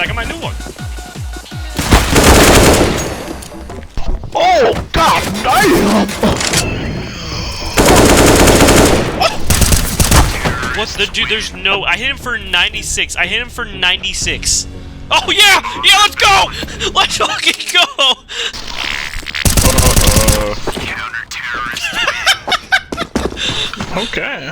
I got my new one. Oh god damn! What's the dude? There's no. I hit him for 96. I hit him for 96. Oh yeah, yeah. Let's go. Let's fucking go. Counter-terrorist. Okay.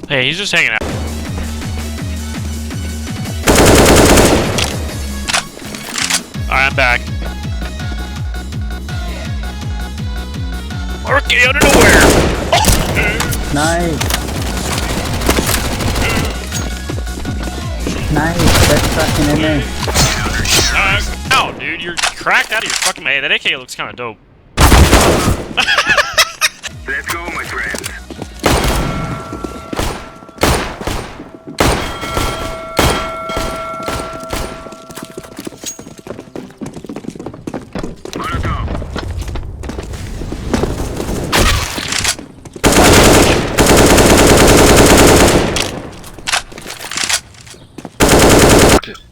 Hey, he's just hanging out. Alright, I'm back. Marky out of nowhere! Oh. Nice. Nice, that's fucking in there. Ow, dude, you're cracked out of your fucking. Hey, that AK looks kind of dope. Let's go, my friends.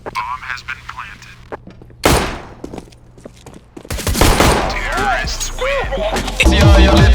Bomb has been planted. Terrorists win.